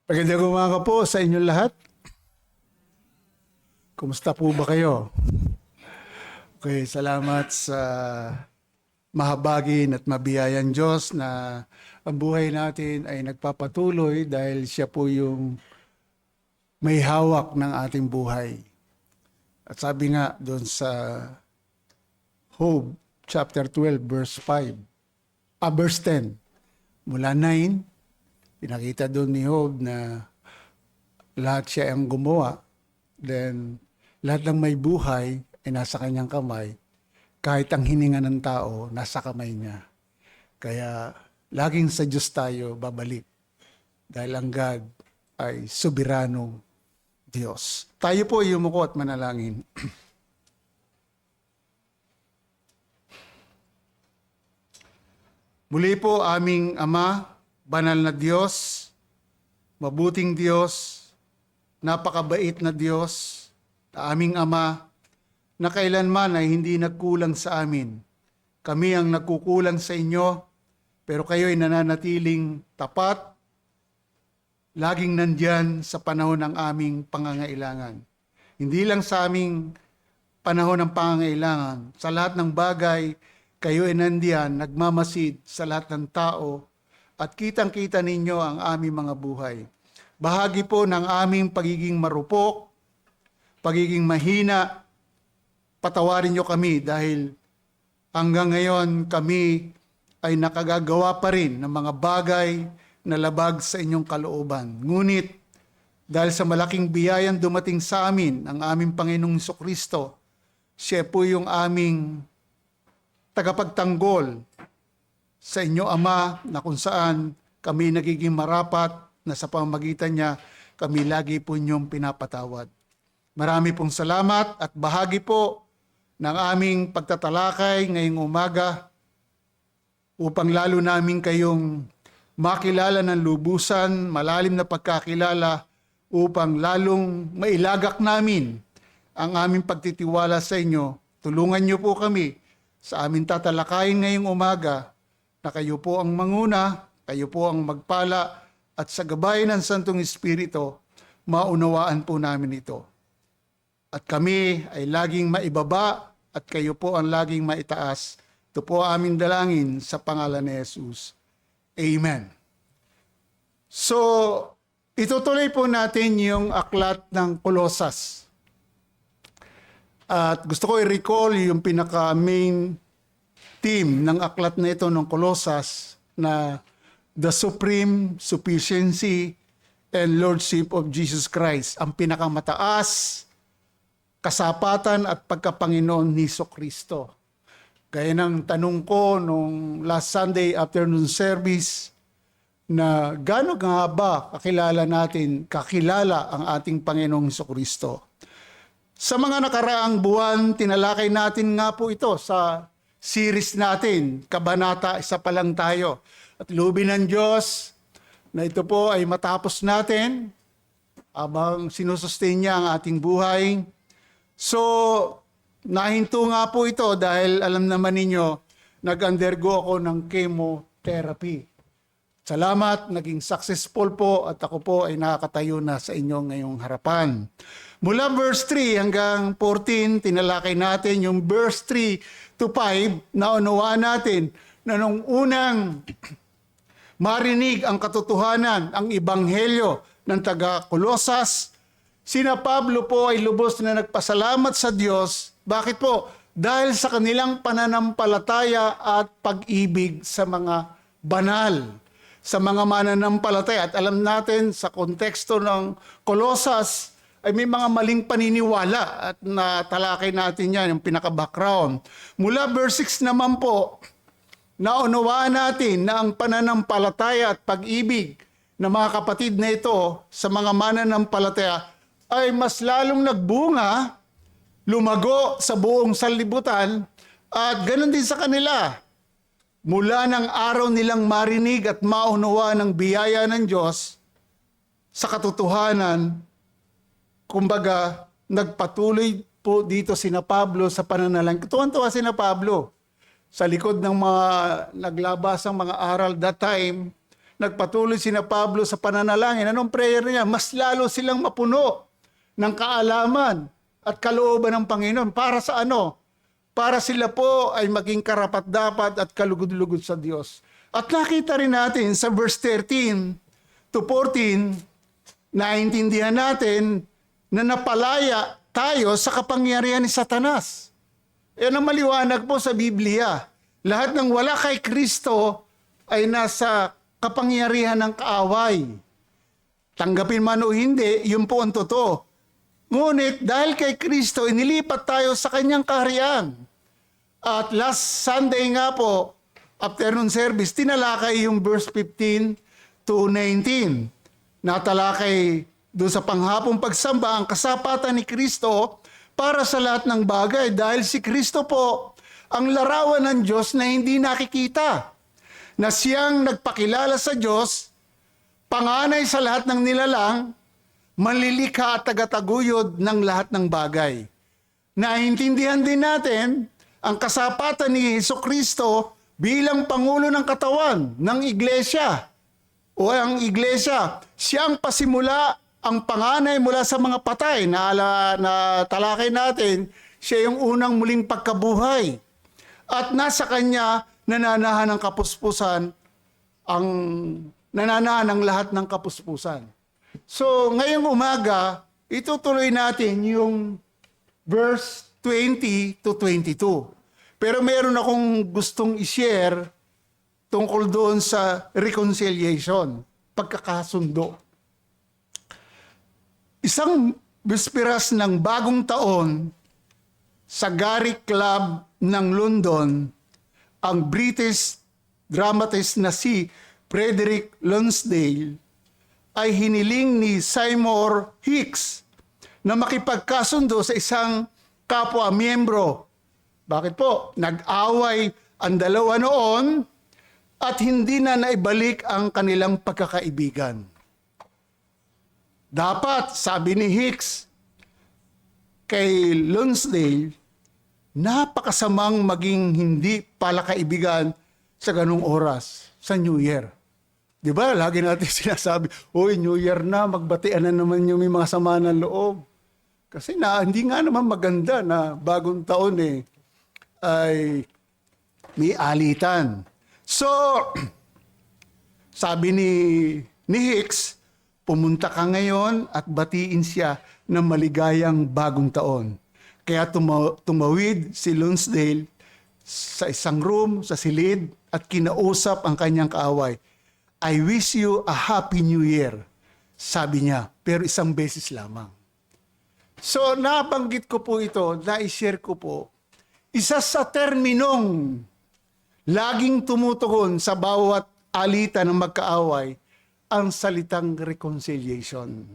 Magandang umaga po sa inyong lahat. Kumusta po ba kayo? Okay, salamat sa mahabagin at mabiyayang Diyos na ang buhay natin ay nagpapatuloy dahil siya po yung may hawak ng ating buhay. At sabi nga doon sa Job chapter 12 verse 10, mula 9, pinakita doon ni Job na lahat siya ang gumawa. Then, lahat ng may buhay ay nasa kanyang kamay. Kahit ang hininga ng tao, nasa kamay niya. Kaya, laging sa Diyos tayo babalik. Dahil ang God ay soberanong Diyos. Tayo po ay yumuko at manalangin. Muli po aming Ama, banal na Diyos, mabuting Diyos, napakabait na Diyos, na aming Ama, na kailanman ay hindi nagkulang sa amin. Kami ang nagkukulang sa inyo, pero kayo ay nananatiling tapat, laging nandyan sa panahon ng aming pangangailangan. Hindi lang sa aming panahon ng pangangailangan, sa lahat ng bagay, kayo ay nandiyan, nagmamasid sa lahat ng tao, at kitang-kita ninyo ang aming mga buhay. Bahagi po ng aming pagiging marupok, pagiging mahina, patawarin nyo kami dahil hanggang ngayon kami ay nakagagawa pa rin ng mga bagay na labag sa inyong kalooban. Ngunit dahil sa malaking biyayang dumating sa amin, ang aming Panginoong Jesucristo, siya po yung aming tagapagtanggol sa inyo, Ama, na kung saan kami nagiging marapat na sa pamamagitan niya, kami lagi po inyong pinapatawad. Marami pong salamat at bahagi po ng aming pagtatalakay ngayong umaga upang lalo namin kayong makilala ng lubusan, malalim na pagkakilala upang lalong mailagak namin ang aming pagtitiwala sa inyo. Tulungan niyo po kami sa aming tatalakayin ngayong umaga na kayo po ang manguna, kayo po ang magpala, at sa gabay ng Santong Espiritu, maunawaan po namin ito. At kami ay laging maibaba, at kayo po ang laging maitaas. Ito po aming dalangin sa pangalan ni Jesus. Amen. So, itutuloy po natin yung aklat ng Kolosas. At gusto ko i-recall yung pinaka-main theme ng aklat na ito ng Kolosas na the supreme sufficiency and lordship of Jesus Christ, ang pinakamataas, kasapatan at pagkapanginoon ni Jesucristo. Gaya ng tanong ko nung last Sunday afternoon service na gaano nga ba kakilala ang ating Panginoong Jesucristo. Sa mga nakaraang buwan, tinalakay natin nga po ito sa series natin, Kabanata, isa pa lang tayo. At loobin ng Diyos na ito po ay matapos natin habang sinusustain niya ang ating buhay. So, nahinto nga po ito dahil alam naman ninyo, nag-undergo ako ng chemotherapy. Salamat, naging successful po at ako po ay nakakatayo na sa inyo ngayong harapan. Mula verse 3 hanggang 14, tinalakay natin yung verse 3 to 5, naunawaan natin na nung unang marinig ang katotohanan, ang ebanghelyo ng taga-Kolosas, sina Pablo po ay lubos na nagpasalamat sa Diyos. Bakit po? Dahil sa kanilang pananampalataya at pag-ibig sa mga banal, sa mga mananampalataya. At alam natin sa konteksto ng Kolosas, ay may mga maling paniniwala at natalakay natin yan, yung pinaka-background. Mula verse 6 naman po, naunawaan natin na ang pananampalataya at pag-ibig ng mga kapatid na ito sa mga mananampalataya ay mas lalong nagbunga, lumago sa buong sanlibutan at ganoon din sa kanila. Mula ng araw nilang marinig at maunawa ng biyaya ng Diyos sa katotohanan, kumbaga, nagpatuloy po dito sina Pablo sa pananalangin. Tuwan-tuwa sina Pablo sa likod ng mga naglabasang mga aral that time. nagpatuloy sina Pablo sa pananalangin. Anong prayer niya? Mas lalo silang mapuno ng kaalaman at kalooban ng Panginoon. Para sa ano? Para sila po ay maging karapat-dapat at kalugod-lugod sa Diyos. At nakita rin natin sa verse 13 to 14, naintindihan natin na napalaya tayo sa kapangyarihan ni Satanas. Yan ang maliwanag po sa Biblia. Lahat ng wala kay Kristo ay nasa kapangyarihan ng kaaway. Tanggapin man o hindi, yun po ang totoo. Ngunit dahil kay Kristo, inilipat tayo sa kanyang kaharian. At last Sunday nga po, afternoon service, tinalakay yung verse 15 to 19. Natalakay doon sa panghapong pagsamba ang kasapatan ni Kristo para sa lahat ng bagay. Dahil si Kristo po ang larawan ng Diyos na hindi nakikita. Na siyang nagpakilala sa Diyos, panganay sa lahat ng nilalang, manlilikha at tagataguyod ng lahat ng bagay. Naintindihan din natin ang kasapatan ni Jesucristo bilang Pangulo ng katawan ng Iglesia. O ang Iglesia, siyang pasimula ang panganay mula sa mga patay. Na talakay natin, siya yung unang muling pagkabuhay. At nasa kanya nananahan ng kapuspusan, nananahan ng lahat ng kapuspusan. So, ngayong umaga, itutuloy natin yung verse 20 to 22. Pero meron akong gustong i-share tungkol doon sa reconciliation, pagkakasundo. Isang bisperas ng bagong taon sa Garrick Club ng London, ang British dramatist na si Frederick Lonsdale ay hiniling ni Seymour Hicks na makipagkasundo sa isang kapwa-miyembro. Bakit po? Nag-away ang dalawa noon at hindi na naibalik ang kanilang pagkakaibigan. Dapat, sabi ni Hicks kay Lonsdale, napakasamang maging hindi pala kaibigan sa ganung oras, sa New Year. Di ba? Lagi natin sinasabi, "Uy, New Year na, magbatian na naman yung may mga sama ng loob." Kasi hindi nga naman maganda na bagong taon ay may alitan. So, sabi ni Hicks, pumunta ka ngayon at batiin siya ng maligayang bagong taon. Kaya tumawid si Lonsdale sa isang room, sa silid, at kinausap ang kanyang kaaway. "I wish you a happy new year," sabi niya, pero isang beses lamang. So, nabanggit ko po ito, na-share ko po, isa sa terminong laging tumutugon sa bawat alitan ng magkaaway, ang salitang reconciliation.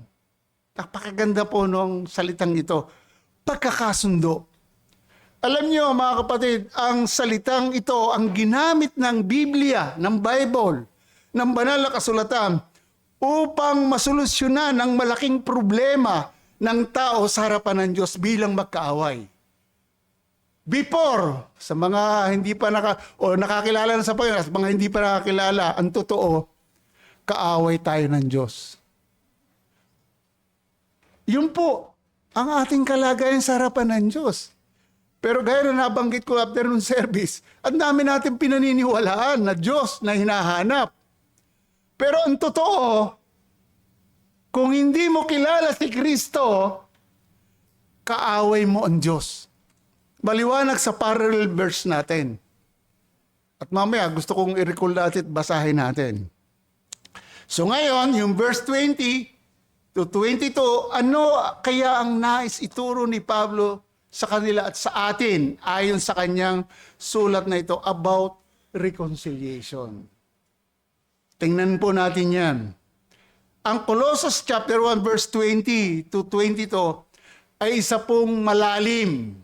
Napakaganda po nung salitang ito. Pagkakasundo. Alam niyo mga kapatid, ang salitang ito ang ginamit ng Biblia, ng Bible, ng banal na kasulatan upang masolusyonan ang malaking problema ng tao sa harapan ng Diyos bilang magkaaway. Before, sa mga hindi pa nakakilala na sa Panginoon, at mga hindi pa nakakilala, ang totoo, kaaway tayo ng Diyos. Yun po ang ating kalagayan sa harapan ng Diyos. Pero gaya na nabanggit ko afternoon service, ang dami natin pinaniniwalaan na Diyos na hinahanap. Pero ang totoo, kung hindi mo kilala si Kristo, kaaway mo ang Diyos. Maliwanag sa parallel verse natin. At mamaya gusto kong i-recall natin at basahin natin. So ngayon, yung verse 20 to 22, ano kaya ang nais ituro ni Pablo sa kanila at sa atin ayon sa kanyang sulat na ito about reconciliation? Tingnan po natin yan. Ang Colossus chapter 1 verse 20 to 22 ay isa pong malalim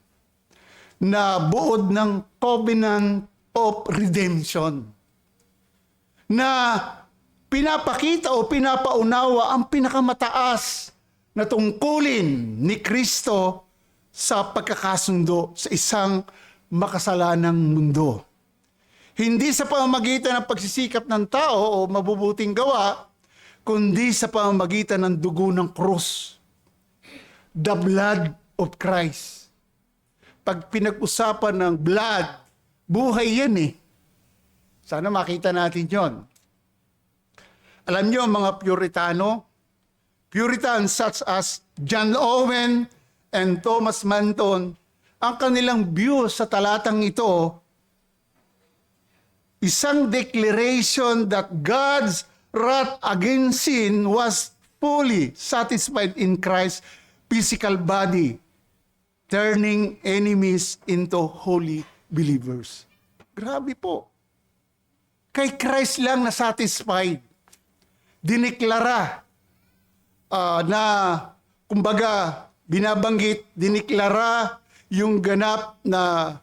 na buod ng covenant of redemption na pinapakita o pinapaunawa ang pinakamataas na tungkulin ni Kristo sa pagkakasundo sa isang makasalanang mundo. Hindi sa pamamagitan ng pagsisikap ng tao o mabubuting gawa, kundi sa pamamagitan ng dugo ng krus. The blood of Christ. Pag pinag-usapan ng blood, buhay yan eh. Sana makita natin yon. Alam nyo, mga Puritans such as John Owen and Thomas Manton, ang kanilang view sa talatang ito, isang declaration that God's wrath against sin was fully satisfied in Christ's physical body, turning enemies into holy believers. Grabe po. Kay Christ lang na satisfied. Diniklara na, kumbaga, binabanggit, diniklara yung ganap na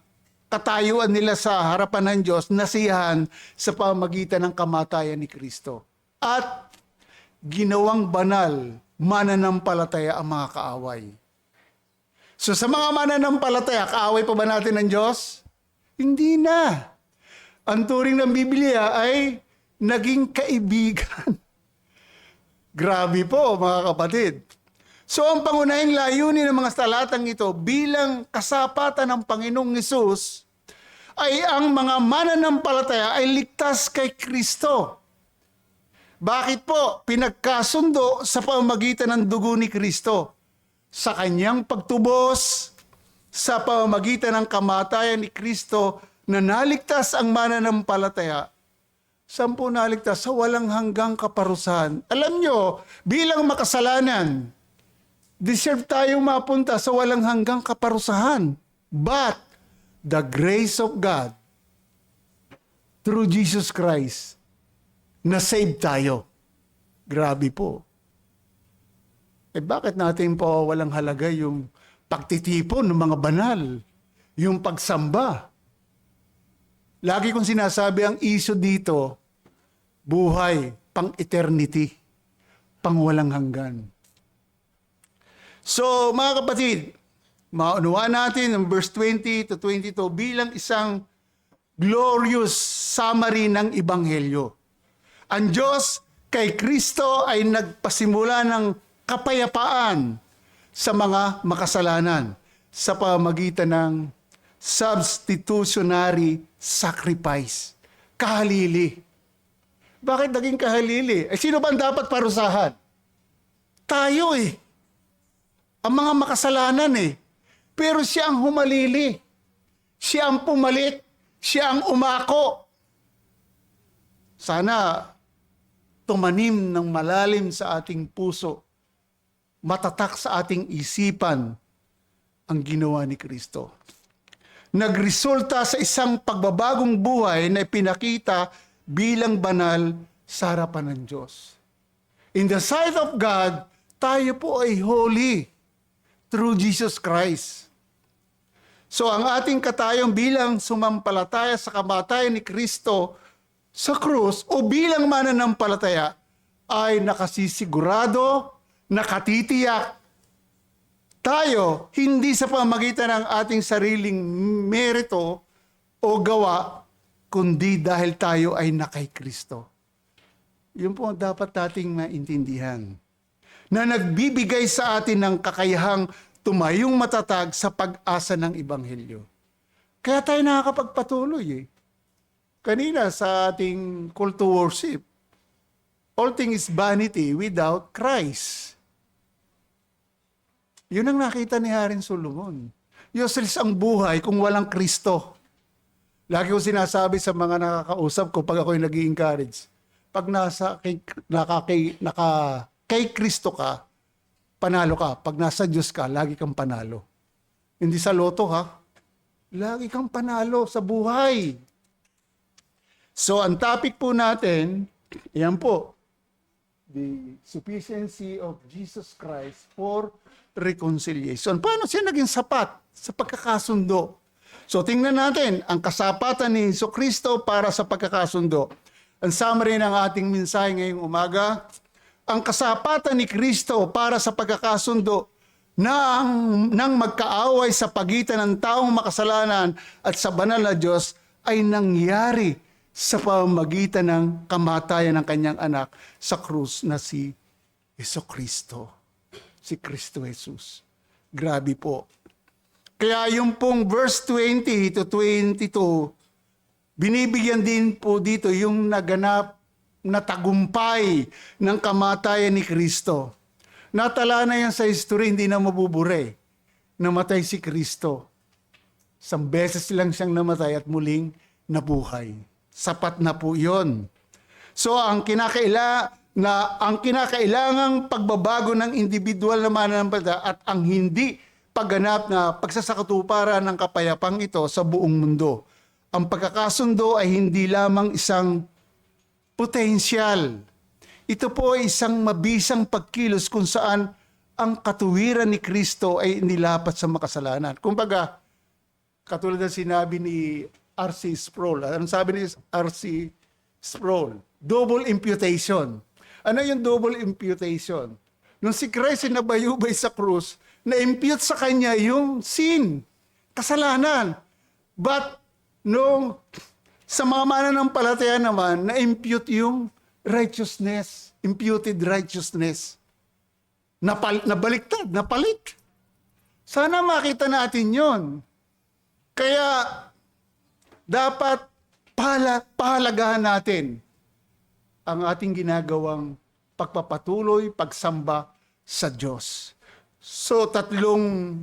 katayuan nila sa harapan ng Diyos, nasiyahan sa pamamagitan ng kamatayan ni Kristo. At ginawang banal, mananampalataya ang mga kaaway. So sa mga mananampalataya, kaaway pa ba natin ng Diyos? Hindi na. Ang turing ng Biblia ay naging kaibigan. Grabe po, mga kapatid. So ang pangunahing layunin ng mga talatang ito bilang kasapatan ng Panginoong Hesus ay ang mga mananampalataya ay ligtas kay Kristo. Bakit po? Pinagkasundo sa pamamagitan ng dugo ni Kristo. Sa kanyang pagtubos, sa pamamagitan ng kamatayan ni Kristo na naligtas ang mananampalataya, saan po naligtas? Sa walang hanggang kaparusahan. Alam nyo, bilang makasalanan, deserve tayong mapunta sa walang hanggang kaparusahan. But, the grace of God, through Jesus Christ, na-save tayo. Grabe po. Bakit natin po walang halaga yung pagtitipon ng mga banal, yung pagsamba? Lagi kong sinasabi, ang issue dito, buhay, pang-eternity, pang walang hanggan. So, mga kapatid, maunawaan natin ang verse 20 to 22 bilang isang glorious summary ng Ebanghelyo. Ang Diyos kay Kristo ay nagpasimula ng kapayapaan sa mga makasalanan sa pamamagitan ng substitutionary sacrifice. Kahalili. Bakit naging kahalili? Sino ba ang dapat parusahan? Tayo eh. Ang mga makasalanan eh. Pero siya ang humalili. Siya ang pumalit. Siya ang umako. Sana tumanim ng malalim sa ating puso, matatak sa ating isipan ang ginawa ni Kristo. Nagresulta sa isang pagbabagong buhay na ipinakita bilang banal sa harapan ng Diyos. In the sight of God, tayo po ay holy through Jesus Christ. So ang ating katayong bilang sumampalataya sa kamatayan ni Kristo sa krus o bilang mananampalataya ay nakasisigurado, nakatitiyak tayo hindi sa pamamagitan ng ating sariling merito o gawa, kundi dahil tayo ay na kay Kristo. Yun po ang dapat nating maintindihan. Na nagbibigay sa atin ng kakayahang tumayong matatag sa pag-asa ng Ebanghelyo. Kaya tayo nakakapagpatuloy eh. Kanina sa ating call to worship, all things is vanity without Christ. Yun ang nakita ni Haring Solomon. Useless ang buhay kung walang Kristo. Lagi ko sinasabi sa mga nakakausap ko pag ako'y nag-i-encourage, pag kay Kristo ka, panalo ka. Pag nasa Diyos ka, lagi kang panalo. Hindi sa loto ha. Lagi kang panalo sa buhay. So, ang topic po natin, yan po, the sufficiency of Jesus Christ for reconciliation. Paano siya naging sapat sa pagkakasundo? So, tingnan natin, ang kasapatan ni Jesucristo para sa pagkakasundo. Ang summary ng ating mensahe ngayong umaga, ang kasapatan ni Kristo para sa pagkakasundo nang magkaaway sa pagitan ng taong makasalanan at sa banal na Diyos ay nangyari sa pamamagitan ng kamatayan ng kanyang anak sa krus na si Jesucristo. Si Kristo Jesus. Grabe po. Kaya yung pong verse 20 to 22, binibigyan din po dito yung naganap na tagumpay ng kamatayan ni Kristo. Natala na yan sa history, hindi na mabubure. Namatay si Kristo. Isang beses lang siyang namatay at muling nabuhay. Sapat na po yun. So ang kinakailangang pagbabago ng individual na mananampalataya at ang hindi pagganap na pagsasakatuparan ng kapayapang ito sa buong mundo. Ang pagkakasundo ay hindi lamang isang potensyal. Ito po ay isang mabisang pagkilos kung saan ang katuwiran ni Kristo ay nilapat sa makasalanan. Kumbaga, katulad ng sinabi ni R.C. Sproul. Anong sabi ni R.C. Sproul? Double imputation. Ano yung double imputation? Nung si Christ ay nabayubay sa krus, na-impute sa kanya yung sin, kasalanan. But, nung sa mga mananampalataya naman, na-impute yung righteousness, imputed righteousness. Nabaliktad, napalit. Sana makita natin yon. Kaya, dapat pahalagahan natin ang ating ginagawang pagpapatuloy, pagsamba sa Diyos. So, tatlong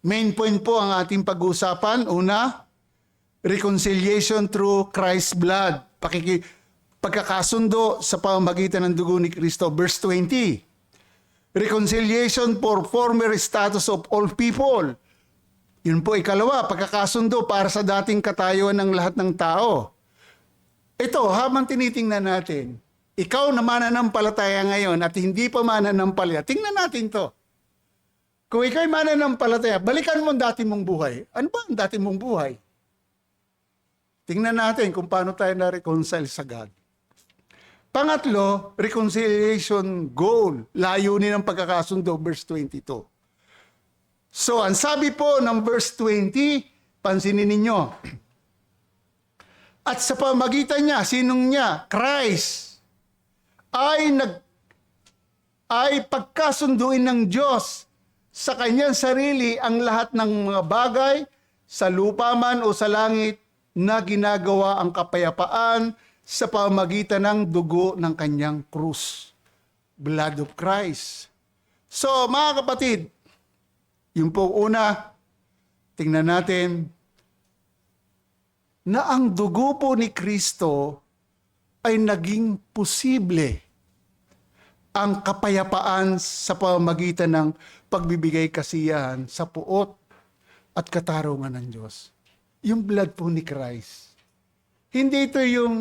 main point po ang ating pag-uusapan. Una, reconciliation through Christ's blood. Pagkakasundo sa pamamagitan ng dugo ni Kristo. Verse 20. Reconciliation for former status of all people. Yun po ikalawa, pagkakasundo para sa dating katayuan ng lahat ng tao. Ito, habang tinitingnan natin, ikaw na mananampalataya ngayon at hindi pa mananampalataya, tingnan natin to. Kung ikaw'y mananampalataya, balikan mo ang dati mong buhay. Ano ba ang dati mong buhay? Tingnan natin kung paano tayo na-reconcile sa God. Pangatlo, reconciliation goal, layunin ng pagkakasundo, verse 22. So, ang sabi po ng verse 20, pansinin ninyo, at sa pamagitan niya, sinong niya? Christ, ay pagkasunduin ng Diyos sa kanyang sarili ang lahat ng mga bagay sa lupa man o sa langit na ginagawa ang kapayapaan sa pamamagitan ng dugo ng kanyang krus. Blood of Christ. So mga kapatid, yung po una, tingnan natin na ang dugo po ni Kristo ay naging posible ang kapayapaan sa pamamagitan ng pagbibigay kasiyahan sa puot at katarungan ng Diyos. Yung blood po ni Christ. Hindi ito yung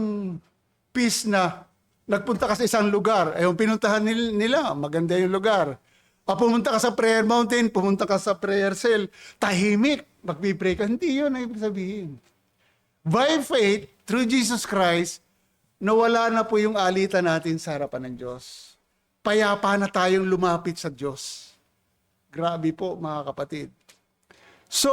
peace na nagpunta ka sa isang lugar, yung pinuntahan nila, maganda yung lugar. Pumunta ka sa prayer mountain, pumunta ka sa prayer cell, tahimik, magpipray ka. Hindi yun ang ibig sabihin. By faith, through Jesus Christ, nawala na po yung alitan natin sa harapan ng Diyos. Payapa na tayong lumapit sa Diyos. Grabe po mga kapatid. So,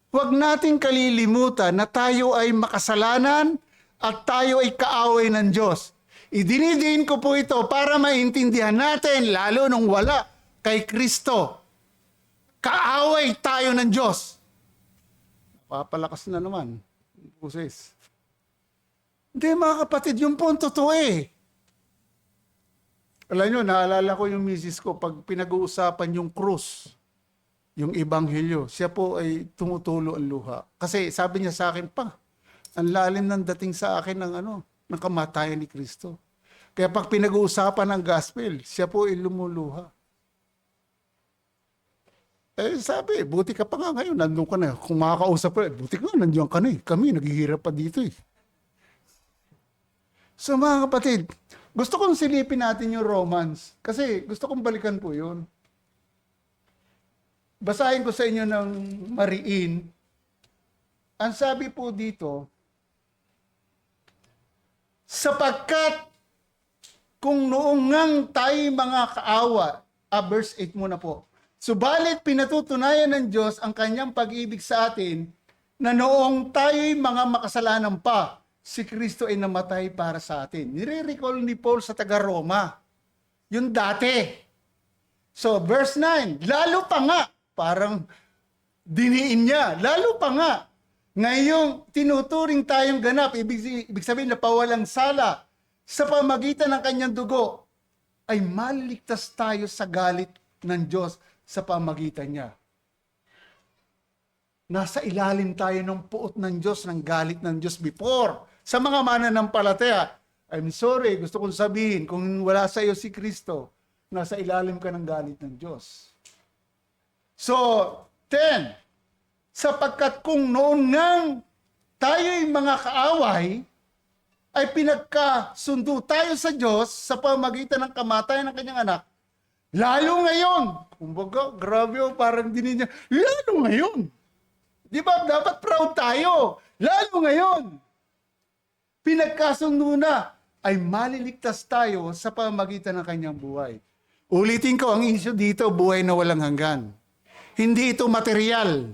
huwag nating kalilimutan na tayo ay makasalanan at tayo ay kaaway ng Diyos. Idinidiin ko po ito para maintindihan natin, lalo nung wala kay Kristo. Kaaway tayo ng Diyos. Papalakas na naman. Puses. Hindi mga kapatid, yung po ang totoo eh. Alam nyo, naalala ko yung misis ko pag pinag-uusapan yung krus, yung ebanghelyo, siya po ay tumutulo ang luha. Kasi sabi niya sa akin pa, ang lalim ng dating sa akin ng kamatayan ni Kristo. Kaya pag pinag-uusapan ng gospel, siya po ay lumuluha. Sabi, buti ka pa nga ngayon, nandun ka na. Kung makakausap ka, buti ka nga, nandiyan ka na eh. Kami, naghihirap pa dito eh. So mga kapatid, gusto kong silipin natin yung Romans. Kasi gusto kong balikan po yun. Basahin ko sa inyo ng mariin. Ang sabi po dito, sapagkat kung noong ngang tayo mga kaawa, verse 8 muna po, subalit pinatutunayan ng Diyos ang kanyang pag-ibig sa atin na noong tayo'y mga makasalanan pa, si Kristo ay namatay para sa atin. Nire-recall ni Paul sa taga-Roma. Yung dati. So, verse 9, lalo pa nga, parang diniin niya, lalo pa nga, ngayong tinuturing tayong ganap, ibig sabihin na pawalang sala, sa pamagitan ng kanyang dugo, ay maliligtas tayo sa galit ng Diyos sa pamagitan niya. Nasa ilalim tayo ng puot ng Diyos, ng galit ng Diyos before. Sa mga mananampalataya, I'm sorry, gusto kong sabihin, kung wala sa iyo si Kristo, nasa ilalim ka ng galit ng Diyos. So, 10, sapagkat kung noon ngang tayo'y mga kaaway, ay pinagkasundo tayo sa Diyos sa pamagitan ng kamatayan ng kanyang anak, lalo ngayon, kumbaga, grabe o, parang dinin niya, lalo ngayon. Di ba, dapat proud tayo, lalo ngayon. Pinagkasundo na, ay maliligtas tayo sa pamagitan ng kanyang buhay. Ulitin ko, ang issue dito, buhay na walang hanggan. Hindi ito material.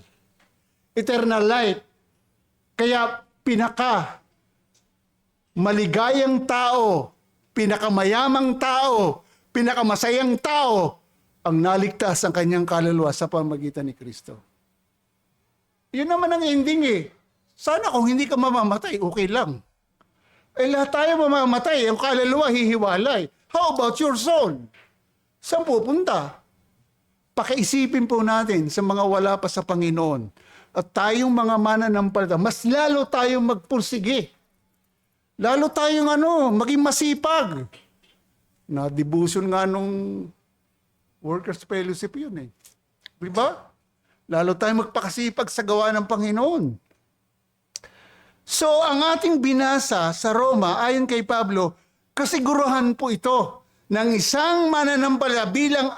Eternal life. Kaya maligayang tao, pinakamayamang tao, pinakamasayang tao, ang naligtas ang kanyang kaluluwa sa pamagitan ni Kristo. Yun naman ang ending eh. Sana kung hindi ka mamamatay, okay lang. Eh lahat tayo mamamatay, ang kaluluwa hihiwalay. How about your soul? Saan pupunta? Pakiisipin po natin sa mga wala pa sa Panginoon. At tayong mga mananampalataya, mas lalo tayong magpursige. Lalo tayong maging masipag. Na-devotion nga nung workers fellowship yun eh. Diba? Lalo tayong magpakasipag sa gawa ng Panginoon. So, ang ating binasa sa Roma, ayon kay Pablo, kasiguruhan po ito ng isang mananampalataya bilang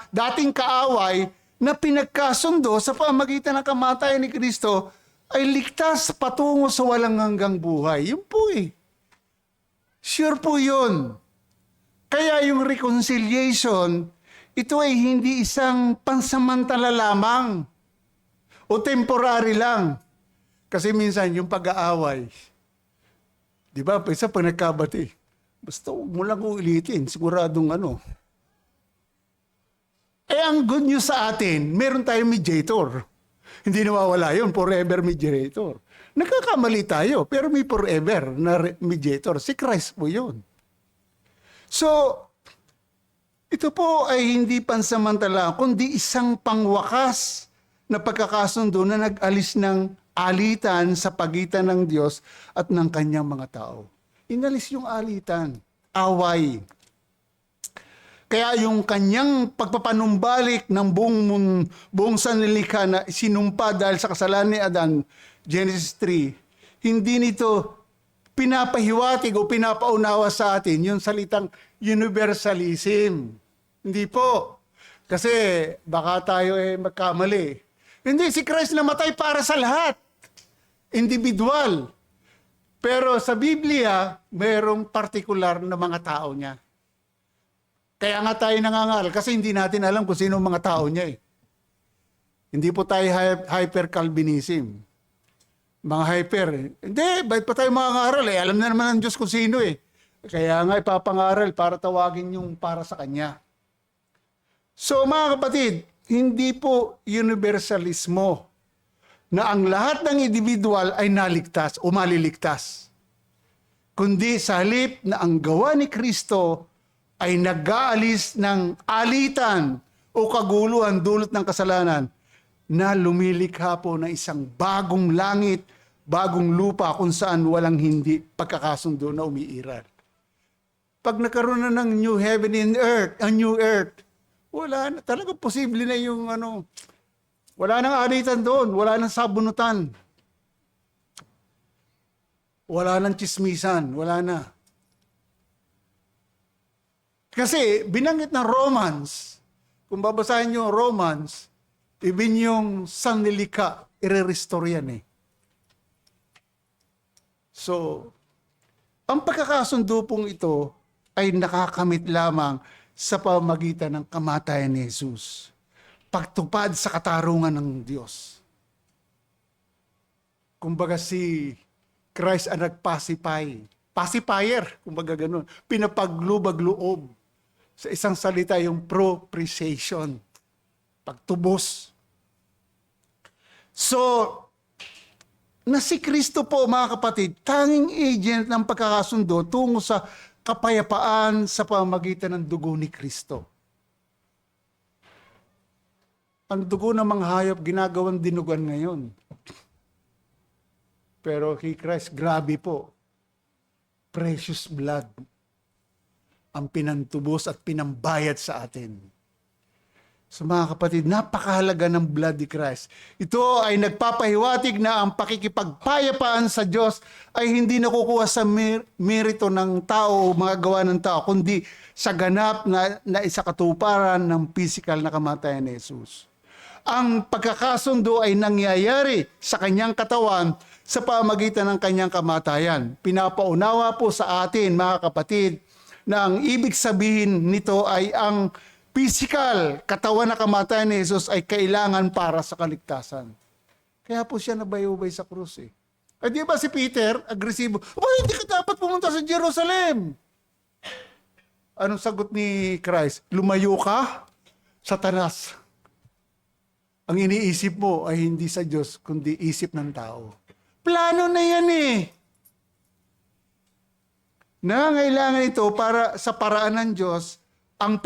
dating kaaway na pinagkasundo sa pamagitan ng kamatayan ni Kristo ay ligtas patungo sa walang hanggang buhay. Yun po eh. Sure po yun. Kaya yung reconciliation, ito ay hindi isang pansamantala lamang o temporary lang. Kasi minsan yung pag-aaway, di ba, pag nagkabati, basta huwag mo lang ulitin, siguradong Eh, ang good news sa atin, meron tayong mediator. Hindi nawawala yun, forever mediator. Nagkakamali tayo, pero may forever na mediator. Si Christ po yun. So, ito po ay hindi pansamantala, kundi isang pangwakas na pagkakasundo na nag-alis ng alitan sa pagitan ng Diyos at ng kanyang mga tao. Inalis yung alitan, away. Kaya yung kanyang pagpapanumbalik ng buong sanlilikha na sinumpa dahil sa kasalanan ni Adan, Genesis 3, hindi nito pinapahiwatig o pinapaunawa sa atin yung salitang universalism. Hindi po. Kasi baka tayo magkamali. Hindi, si Christ namatay para sa lahat. Individual. Pero sa Biblia, mayroong partikular na mga tao niya. Kaya nga tayo nangangaral kasi hindi natin alam kung sino ang mga tao niya eh. Hindi po tayo hyper-Calvinism. Mga hyper. Hindi, bakit pa tayo mangangaral eh? Alam na naman ng Diyos kung sino eh. Kaya nga ipapangaral para tawagin yung para sa Kanya. So mga kapatid, hindi po universalismo na ang lahat ng individual ay naligtas o maliligtas. Kundi sa halip na ang gawa ni Kristo ay nag-aalis ng alitan o kaguluhan dulot ng kasalanan na lumilikha po ng isang bagong langit, bagong lupa kung saan walang hindi pagkakasundo na umiiral. Pag nagkaroon na ng new heaven and earth, a new earth, wala na, talaga posible na yung wala nang alitan doon, wala nang sabunutan. Wala nang chismisan, wala na. Kasi binanggit ng Romans, kung babasahin nyo Romans, even yung sanlilikha, i-restore yan eh. So, ang pagkakasundo pong ito ay nakakamit lamang sa pamagitan ng kamatayan ni Jesus. Pagtupad sa katarungan ng Diyos. Kumbaga si Christ ang nagpacify. Pacifier, kumbaga ganun. Pinapaglubag-loob. Sa isang salita, yung propitiation. Pagtubos. So, na si Kristo po, mga kapatid, tanging agent ng pagkakasundo tungo sa kapayapaan sa pamamagitan ng dugo ni Kristo. Ang dugo ng mga hayop, ginagawang dinugan ngayon. Pero kay Christ, grabe po. Precious blood ang pinantubos at pinambayad sa atin. So mga kapatid, napakahalaga ng blood ni Christ. Ito ay nagpapahiwatig na ang pakikipagpayapaan sa Diyos ay hindi nakukuha sa merito ng tao o mga gawa ng tao, kundi sa ganap na isakatuparan ng physical na kamatayan ni Jesus. Ang pagkakasundo ay nangyayari sa kanyang katawan sa pamagitan ng kanyang kamatayan. Pinapaunawa po sa atin, mga kapatid, na ang ibig sabihin nito ay ang physical katawan na kamatayan ni Jesus ay kailangan para sa kaligtasan. Kaya po siya nabayubay sa krus eh. Di ba si Peter, agresibo, hindi ka dapat pumunta sa Jerusalem. Anong sagot ni Christ? Lumayo ka, Satanas. Ang iniisip mo ay hindi sa Diyos, kundi isip ng tao. Plano na yan eh. Nangangailangan ito para sa paraan ng Diyos ang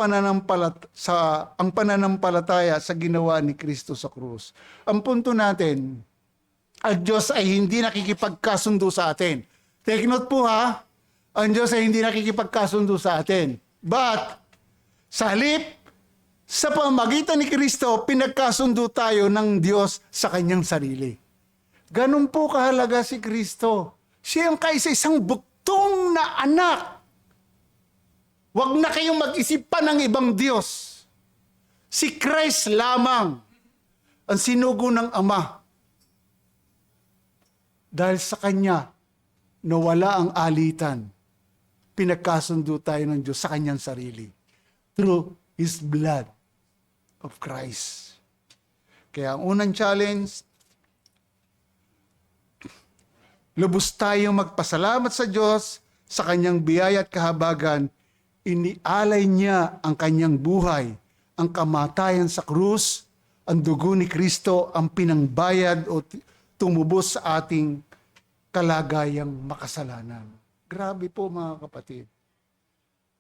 pananampalataya sa ginawa ni Kristo sa krus. Ang punto natin, ang Diyos ay hindi nakikipagkasundo sa atin. Take note po ha, ang Diyos ay hindi nakikipagkasundo sa atin. But, sa halip, sa pamamagitan ni Kristo, pinagkasundo tayo ng Diyos sa kanyang sarili. Ganun po kahalaga si Kristo. Siya ang kaisa-isang buktong na anak. Huwag na kayong mag-isip pa ng ibang Diyos. Si Christ lamang ang sinugo ng Ama. Dahil sa Kanya, nawala ang alitan. Pinagkasundo tayo ng Diyos sa Kanyang sarili. Through His blood of Christ. Kaya ang unang challenge, lubos tayong magpasalamat sa Diyos sa Kanyang biyaya at kahabagan. Inialay niya ang Kanyang buhay, ang kamatayan sa krus, ang dugo ni Kristo, ang pinangbayad o tumubos sa ating kalagayang makasalanan. Grabe po mga kapatid.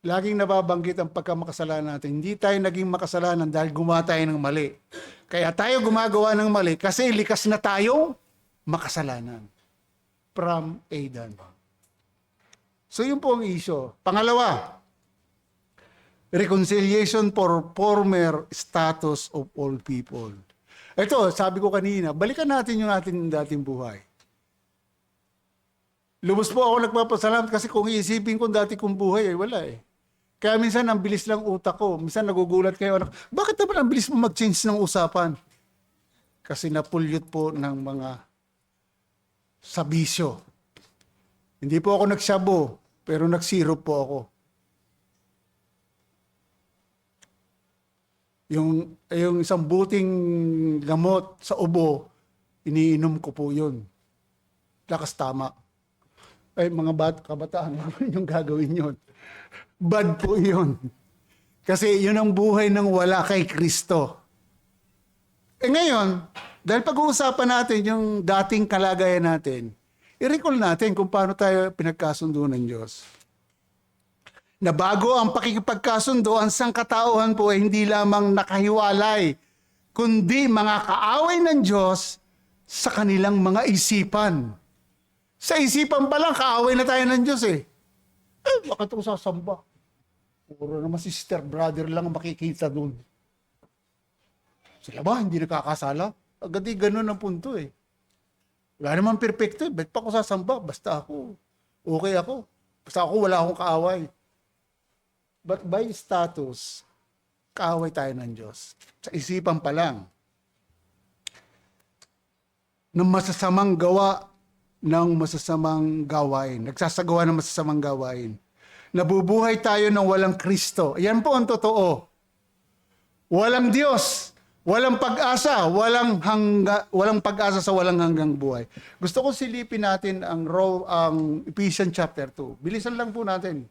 Laging nababanggit ang pagkamakasalanan natin. Hindi tayo naging makasalanan dahil gumawa tayo ng mali. Kaya tayo gumagawa ng mali kasi likas na tayong makasalanan. From Adam. So yun po ang issue. Pangalawa, reconciliation for former status of all people. Ito, sabi ko kanina, balikan natin yung ating dating buhay. Lubos po ako nagpapasalamat kasi kung iisipin ko dati kong buhay, ay wala eh. Kaya minsan ang bilis lang utak ko. Minsan nagugulat kayo, bakit naman ang bilis mo mag-change ng usapan? Kasi napulyot po ng mga sabisyo. Hindi po ako nagsabo, pero nagsirop po ako. Yung isang buting gamot sa ubo, iniinom ko po yun. Lakas tama. Ay, mga kabataan, yung gagawin yun. Bad po yun. Kasi yun ang buhay ng wala kay Kristo. Ngayon, dahil pag-uusapan natin yung dating kalagayan natin, i-recall natin kung paano tayo pinagkasundo ng Diyos. Na bago ang pakikipagkasundo, ang sangkatauhan po ay hindi lamang nakahiwalay, kundi mga kaaway ng Diyos sa kanilang mga isipan. Sa isipan pa lang, kaaway na tayo ng Diyos eh. Bakit ako sasamba? Puro naman sister, brother lang makikita dun. Sila ba, hindi nakakasala? Agad ganun ang punto eh. Wala naman perfecto eh. Ba't pa ako sasamba? Basta ako. Okay ako. Basta ako, wala akong kaaway. But by status, kaaway tayo ng Diyos. Sa isipan pa lang. Ng masasamang gawa ng masasamang gawain. Nagsasagawa ng masasamang gawain. Nabubuhay tayo ng walang Kristo. Yan po ang totoo. Walang Diyos. Walang pag-asa, walang pag-asa sa walang hanggang buhay. Gusto ko silipin natin ang Ephesians chapter 2. Bilisan lang po natin.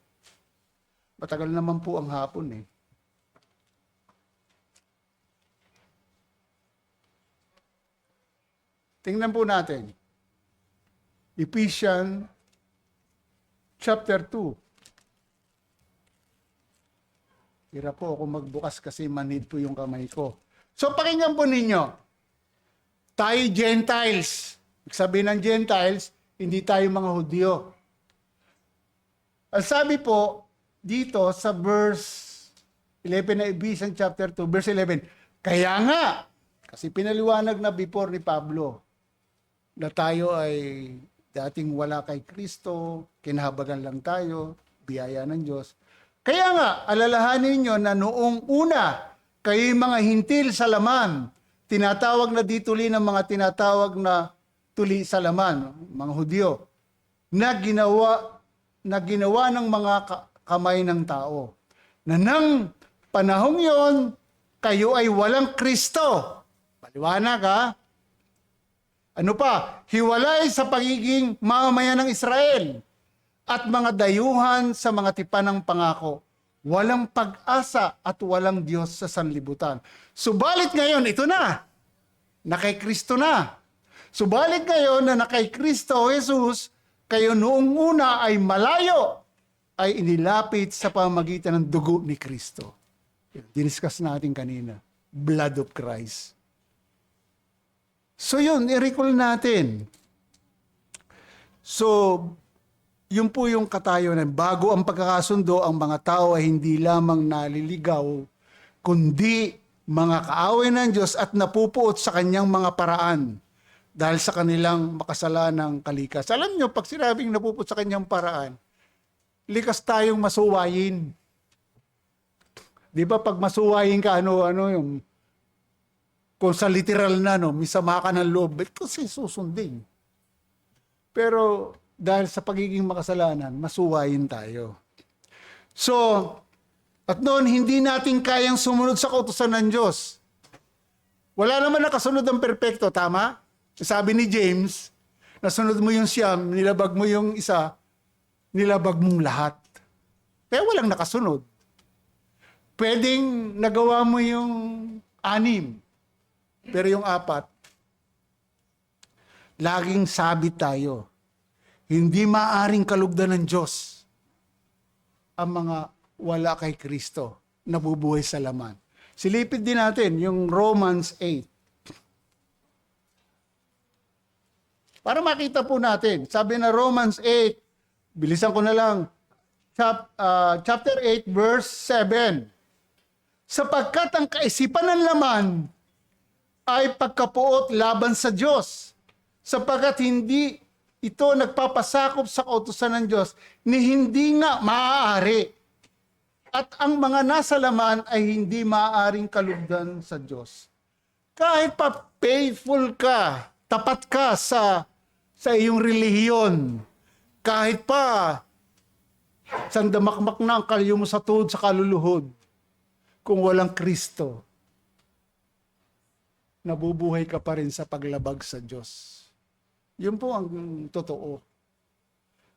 Matagal naman po ang hapon eh. Tingnan po natin. Ephesians chapter 2. Hirap po ako magbukas kasi manid po yung kamay ko. So pakinggan po ninyo. Tayo Gentiles. Sabi ng Gentiles, hindi tayo mga Hudyo. Ang sabi po dito sa verse 11 na Ephesians chapter 2, verse 11, kaya nga, kasi pinaliwanag na before ni Pablo, na tayo ay dating wala kay Kristo, kinahabagan lang tayo, biyaya ng Diyos. Kaya nga, alalahanin nyo na noong una, kayo mga hintil sa laman, tinatawag na di tuli ng mga tinatawag na tuli sa laman, mga Hudyo, na ginawa ng mga kamay ng tao. Na nang panahong yon, kayo ay walang Kristo. Paliwanag ha? Ano pa? Hiwalay sa pagiging mamamayan ng Israel at mga dayuhan sa mga tipan ng pangako. Walang pag-asa at walang Diyos sa sanlibutan. Subalit ngayon, ito na kay Kristo na. Subalit ngayon na kay Kristo Jesus, kayo noong una ay malayo, ay inilapit sa pamamagitan ng dugo ni Kristo. Diniscuss natin kanina. Blood of Christ. So yun, i-recall natin. So, yun po yung katayonan. Bago ang pagkakasundo, ang mga tao ay hindi lamang naliligaw, kundi mga kaaway ng Diyos at napupuot sa kanyang mga paraan dahil sa kanilang makasalanang kalikas. Alam nyo, pag sinabing napupuot sa kanyang paraan, likas tayong masuwayin. Di ba pag masuwayin ka, ano yung, kung sa literal na, may sama ka ng loob, kasi susundin. Pero, dahil sa pagiging makasalanan, masuwayin tayo. So, at noon, hindi natin kayang sumunod sa kautusan ng Diyos. Wala naman nakasunod ang perpekto, tama? Sabi ni James, nasunod mo yung siyam, nilabag mo yung isa, nilabag mong lahat. Kaya walang nakasunod. Pwedeng nagawa mo yung 6, pero yung 4, laging sabit tayo. Hindi maaring kalugdan ng Diyos ang mga wala kay Kristo, nabubuhay sa laman. Silipid din natin yung Romans 8. Para makita po natin, sabi na Romans 8, bilisan ko na lang, chapter 8, verse 7. Sapagkat ang kaisipan ng laman ay pagkapuot laban sa Diyos, sapagkat hindi ito nagpapasakop sa kautusan ng Diyos ni hindi nga maaari. At ang mga nasa laman ay hindi maaaring kalugdan sa Diyos. Kahit pa faithful ka, tapat ka sa iyong relihiyon, kahit pa sandamakmak na ang kalyo mo sa tuhod sa kaluluhod, kung walang Kristo, nabubuhay ka pa rin sa paglabag sa Diyos. Yun po ang totoo.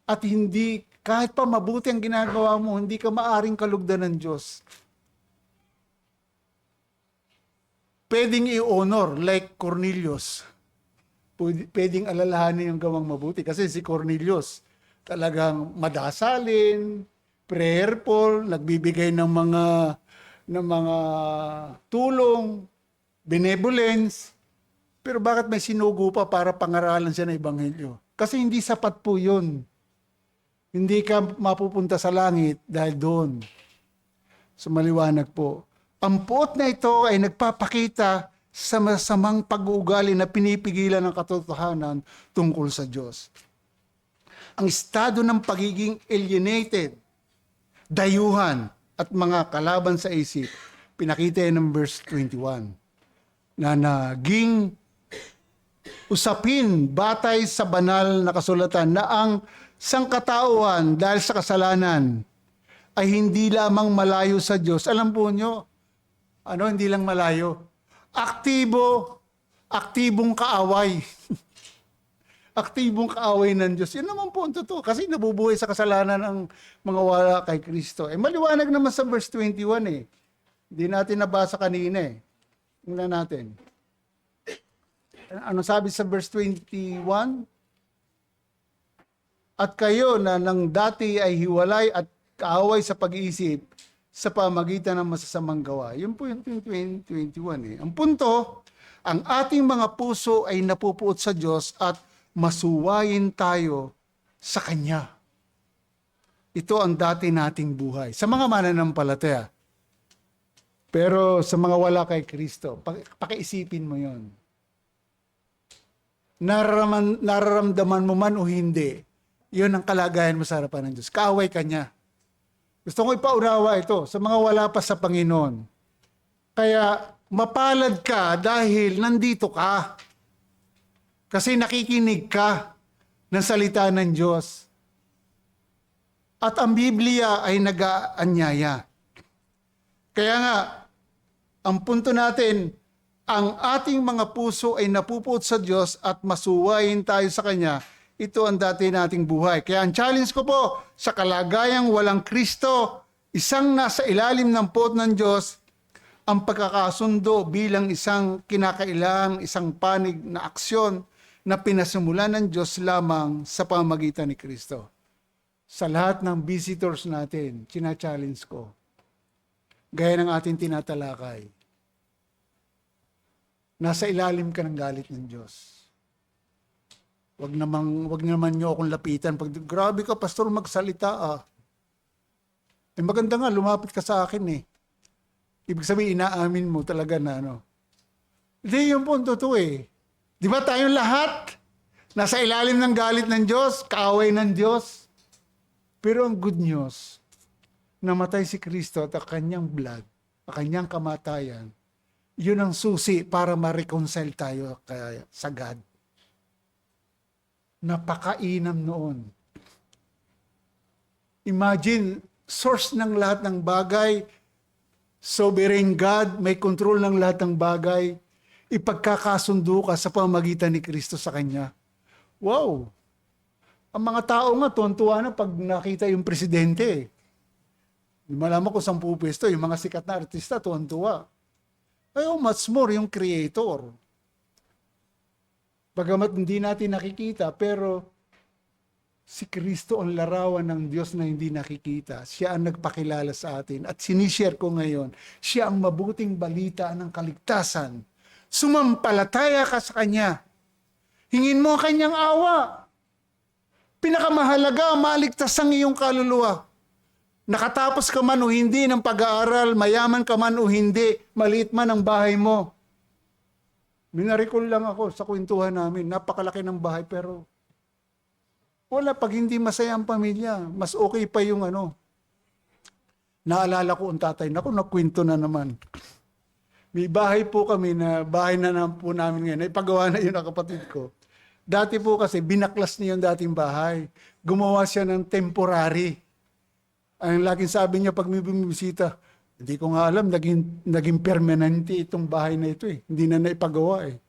At hindi, kahit pa mabuti ang ginagawa mo, hindi ka maaring kalugdan ng Diyos. Pwedeng i-honor like Cornelius. Pwedeng alalahanin yung gawang mabuti. Kasi si Cornelius, talagang madasalin, prayerful, nagbibigay ng mga tulong, benevolence. Pero bakit may sinugo pa para pangaralan siya ng Ebanghelyo? Kasi hindi sapat po yun. Hindi ka mapupunta sa langit dahil doon. So maliwanag po. Ang puot na ito ay nagpapakita sa masamang pag-uugali na pinipigilan ng katotohanan tungkol sa Diyos. Ang estado ng pagiging alienated, dayuhan, at mga kalaban sa isip, pinakita yan ng verse 21, na naging usapin batay sa banal na kasulatan na ang sangkatauhan dahil sa kasalanan ay hindi lamang malayo sa Diyos. Alam po nyo, hindi lang malayo. aktibong kaaway. Aktibong kaaway ng Diyos. Yun naman po ang totoo. Kasi nabubuhay sa kasalanan ang mga wala kay Kristo. Maliwanag naman sa verse 21 eh. Hindi natin nabasa kanina eh. Tingnan natin. Ano sabi sa verse 21? At kayo na nang dati ay hiwalay at kaaway sa pag-iisip sa pamagitan ng masasamang gawa. Yun po yung 2021 eh. Ang punto, ang ating mga puso ay napupuot sa Diyos at masuwayin tayo sa Kanya. Ito ang dati nating buhay. Sa mga mananampalataya. Pero sa mga wala kay Kristo, pakiisipin mo yon. Nararamdaman mo man o hindi, yun ang kalagayan mo sa harapan ng Diyos. Kaaway ka niya. Gusto ko ipaunawa ito sa mga wala pa sa Panginoon. Kaya mapalad ka dahil nandito ka. Kasi nakikinig ka ng salita ng Diyos. At ang Biblia ay nag-aanyaya. Kaya nga, ang punto natin, ang ating mga puso ay napupuot sa Diyos at masuwayin tayo sa Kanya. Ito ang dati nating buhay. Kaya ang challenge ko po, sa kalagayang walang Kristo, isang nasa ilalim ng puot ng Diyos, ang pagkakasundo bilang isang kinakailangang isang panig na aksyon na pinasimulan ng Diyos lamang sa pamamagitan ni Kristo. Sa lahat ng visitors natin, china-challenge ko, gaya ng ating tinatalakay, nasa ilalim ka ng galit ng Diyos. Wag naman niyo akong lapitan. Pag, grabe ka, pastor, magsalita ah. Maganda nga, lumapit ka sa akin eh. Ibig sabihin, inaamin mo talaga na ano. Hindi, yun po ang totoo eh. Di ba tayong lahat nasa ilalim ng galit ng Diyos, kaaway ng Diyos? Pero ang good news, namatay si Kristo at ang kanyang blood, ang kanyang kamatayan, yun ang susi para ma-reconcile tayo sa God. Napakainam noon. Imagine, source ng lahat ng bagay, sovereign God, may control ng lahat ng bagay, ipagkakasundo ka sa pamamagitan ni Kristo sa Kanya. Wow! Ang mga tao nga, tuwan-tuwa na pag nakita yung presidente. Malaman ko saan pupesto, yung mga sikat na artista, tuwan-tuwa. Ay, much more yung creator. Bagamat hindi natin nakikita, pero si Kristo ang larawan ng Diyos na hindi nakikita. Siya ang nagpakilala sa atin. At sinishare ko ngayon, siya ang mabuting balita ng kaligtasan. Sumampalataya ka sa Kanya. Hingin mo ang Kanyang awa. Pinakamahalaga, maligtas ang iyong kaluluwa. Nakatapos ka man o hindi ng pag-aaral, mayaman ka man o hindi, maliit man ang bahay mo. Minarikol lang ako sa kwentuhan namin, napakalaki ng bahay pero wala, pag hindi masaya ang pamilya, mas okay pa yung ano. Naalala ko ang tatay, naku, nakwento na naman. May bahay po kami na bahay na po namin ngayon, ipagawa na yun ang kapatid ko. Dati po kasi binaklas niya yung dating bahay. Gumawa siya ng temporary. Ang laging sabi niya pag may bumisita, hindi ko nga alam, naging permanente itong bahay na ito eh. Hindi na naipagawa eh.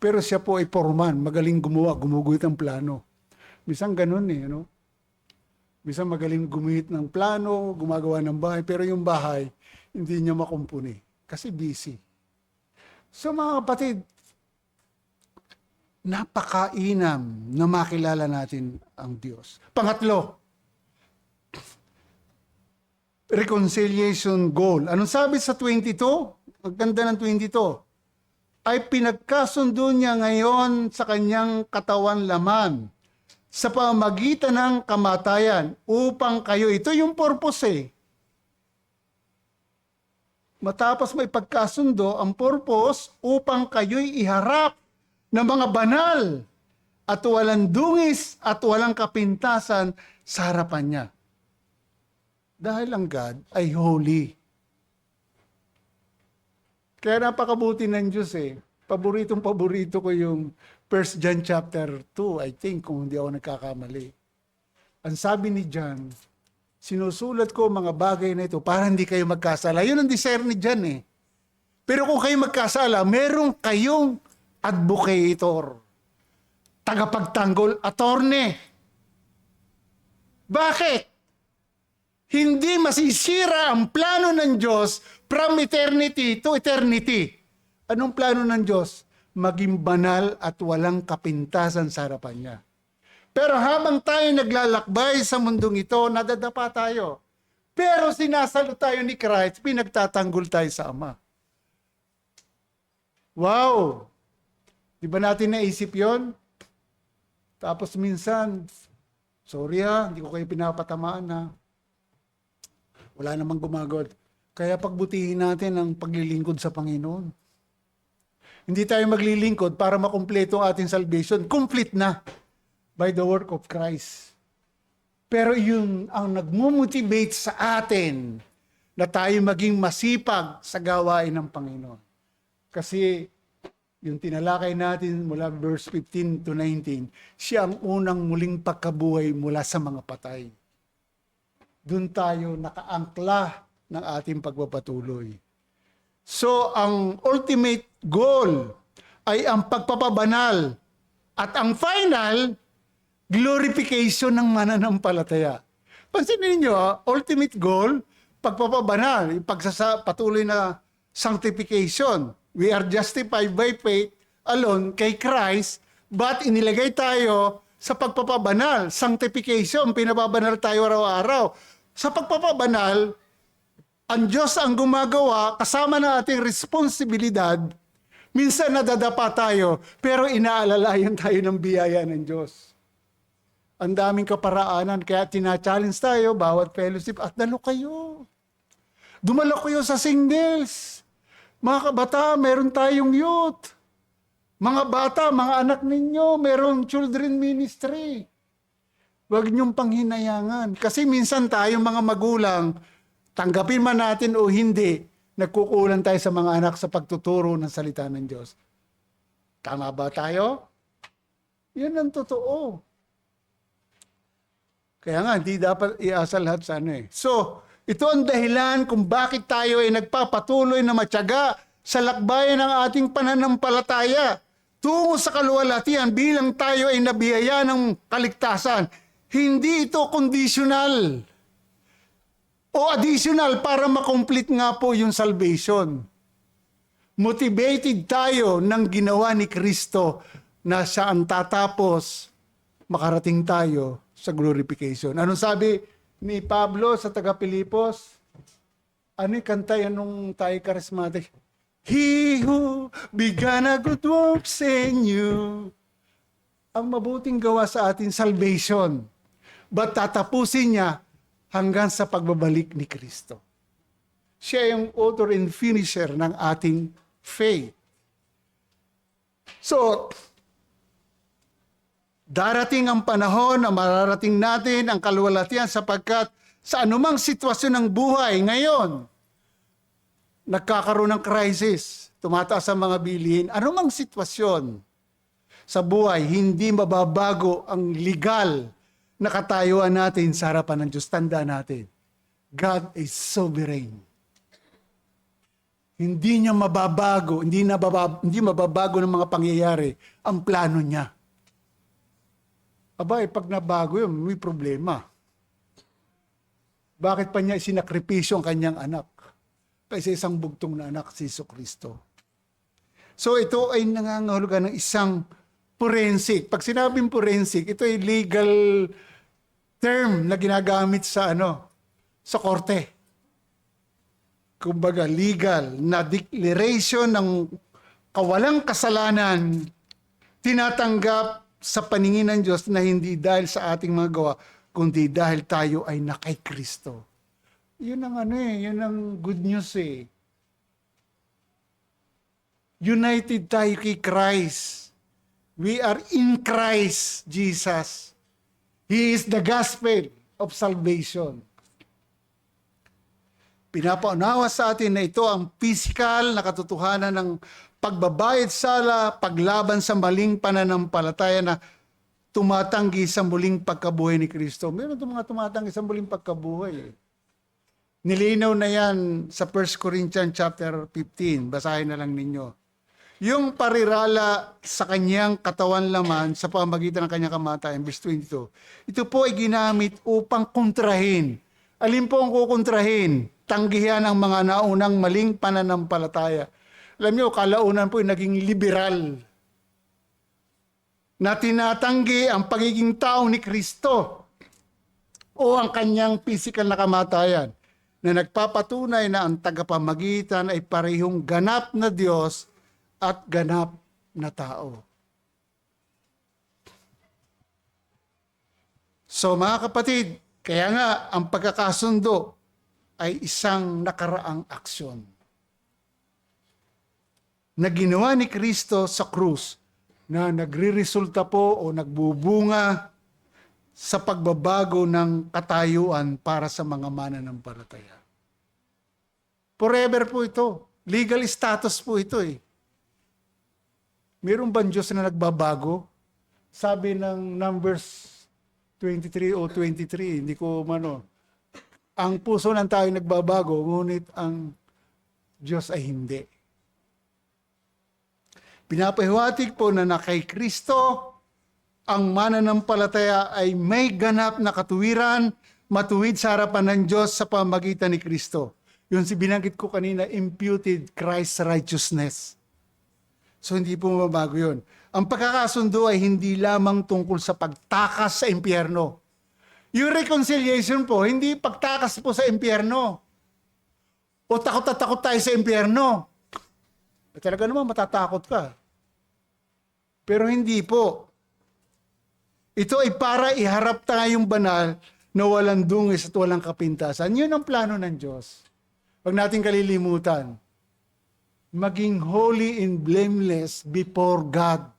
Pero siya po ay foreman, magaling gumawa, gumuguhit ng plano. Minsan ganun eh, no? Minsan magaling gumuhit ng plano, gumagawa ng bahay, pero yung bahay, hindi niya makumpuni. Kasi busy. So mga kapatid, napakainam na makilala natin ang Diyos. Pangatlo, reconciliation goal. Anong sabi sa 22? Ang ganda ng 22. Ay pinagkasundo niya ngayon sa kanyang katawan laman sa pamamagitan ng kamatayan upang kayo, ito yung purpose eh. Matapos may pagkasundo, ang purpose upang kayo'y iharap ng mga banal at walang dungis at walang kapintasan sa harapan niya. Dahil ang God ay holy. Kaya napakabuti ng Diyos eh. Paborito ko yung 1 John chapter 2, I think, kung hindi ako nagkakamali. Ang sabi ni John, sinusulat ko mga bagay na ito para hindi kayo magkasala. Yun ang desire ni John eh. Pero kung kayo magkasala, meron kayong advocator, tagapagtanggol, attorney. Bakit? Hindi masisira ang plano ng Diyos from eternity to eternity. Anong plano ng Diyos? Maging banal at walang kapintasan sa harapan niya. Pero habang tayo naglalakbay sa mundong ito, nadadapa tayo. Pero sinasalo tayo ni Christ, pinagtatanggol tayo sa Ama. Wow! Di ba natin naisip yon? Tapos minsan, sorry ha, hindi ko kayo pinapatamaan ha. Wala namang gumagawa. Kaya pagbutihin natin ang paglilingkod sa Panginoon. Hindi tayo maglilingkod para makumpleto ang ating salvation. Complete na by the work of Christ. Pero yun ang nagmumotivate sa atin na tayo maging masipag sa gawain ng Panginoon. Kasi yung tinalakay natin mula verse 15 to 19, siya ang unang muling pagkabuhay mula sa mga patay. Doon tayo nakaangkla ng ating pagpapatuloy. So, ang ultimate goal ay ang pagpapabanal at ang final, glorification ng mananampalataya. Pansinin niyo, ultimate goal, pagpapabanal, patuloy na sanctification. We are justified by faith alone kay Christ, but inilagay tayo sa pagpapabanal, sanctification, pinababanal tayo araw-araw. Sa pagpapabanal, ang Diyos ang gumagawa kasama na ating responsibilidad. Minsan nadadapa tayo, pero inaalalayan tayo ng biyaya ng Diyos. Ang daming kaparaanan, kaya tina-challenge tayo, bawat fellowship, at dalo kayo. Dumalo kayo sa singles. Mga kabata, meron tayong youth. Mga bata, mga anak ninyo, meron children ministry. Huwag niyong panghinayangan. Kasi minsan tayo mga magulang, tanggapin man natin o hindi, nagkukulang tayo sa mga anak sa pagtuturo ng salita ng Diyos. Tama ba tayo? Yan ang totoo. Kaya nga, hindi dapat iasa lahat sa ano eh. So, ito ang dahilan kung bakit tayo ay nagpapatuloy na matyaga sa lakbayan ng ating pananampalataya tungo sa kaluwalhatian bilang tayo ay nabiyaya ng kaligtasan. Hindi ito conditional o additional para makomplete nga po yung salvation. Motivated tayo ng ginawa ni Kristo na siya ang tatapos makarating tayo sa glorification. Anong sabi ni Pablo sa taga-Pilipos? Ano yung kanta yan nung tayo charismatic? He who began a good works in you. Ang mabuting gawa sa atin, salvation. But tatapusin niya hanggang sa pagbabalik ni Kristo. Siya yung author and finisher ng ating faith. So, darating ang panahon na mararating natin ang kaluwalhatian sapagkat sa anumang sitwasyon ng buhay ngayon, nagkakaroon ng crisis, tumataas ang mga bilihin, anumang sitwasyon sa buhay, hindi mababago ang legal na katayuan natin sa harapan ng Diyos. Tandaan natin, God is sovereign. Hindi niya mababago, hindi mababago ng mga pangyayari ang plano niya. Aba, pag nabago yun, may problema. Bakit pa niya isinakripisyo ang kanyang anak? Kaysa isang bugtong na anak, si Jesucristo. So ito ay nangangahulugan ng isang forensic. Pag sinabing forensic, ito ay legal term na ginagamit sa sa korte. Kumbaga, legal na declaration ng kawalang kasalanan tinatanggap sa paningin ng Diyos na hindi dahil sa ating mga gawa, kundi dahil tayo ay na kay Kristo. Yun ang yun ang good news eh. United tayo kay Christ. We are in Christ Jesus. He is the gospel of salvation. Pinapaunawa sa atin na ito ang physical na katotohanan ng pagbabayad sala, paglaban sa maling pananampalataya na tumatanggi sa muling pagkabuhay ni Kristo. Meron itong mga tumatanggi sa muling pagkabuhay. Nilinaw na yan sa 1 Corinthians chapter 15. Basahin na lang ninyo. Yung parirala sa kanyang katawan laman sa pamamagitan ng kanyang kamatayan, verse 22, ito po ay ginamit upang kontrahin. Alin po ang kukontrahin? Tanggihan ang mga naunang maling pananampalataya. Alam nyo, kalaunan po ay naging liberal na tinatanggi ang pagiging tao ni Kristo o ang kanyang physical na kamatayan na nagpapatunay na ang tagapamagitan ay parehong ganap na Diyos at ganap na tao. So mga kapatid, kaya nga ang pagkakasundo ay isang nakaraang aksyon na ginawa ni Kristo sa krus na nagriresulta po o nagbubunga sa pagbabago ng katayuan para sa mga mananampalataya. Forever po ito. Legal status po ito eh. Meron ba Diyos na nagbabago? Sabi ng Numbers 23 o 23, hindi ko ang puso ng tao ay nagbabago, ngunit ang Diyos ay hindi. Pinapahiwatig po na kay Kristo, ang mananampalataya ay may ganap na katuwiran, matuwid sa harapan ng Diyos sa pamamagitan ni Kristo. Yun si binanggit ko kanina, imputed Christ's righteousness. So hindi po mabago yun. Ang pagkakasundo ay hindi lamang tungkol sa pagtakas sa impyerno. Yung reconciliation po, hindi pagtakas po sa impyerno. O takot na takot tayo sa impyerno. Talaga naman matatakot ka. Pero hindi po. Ito ay para iharap tayong banal na walang dungis at walang kapintasan. Yun ang plano ng Diyos. Huwag natin kalilimutan. Maging holy and blameless before God.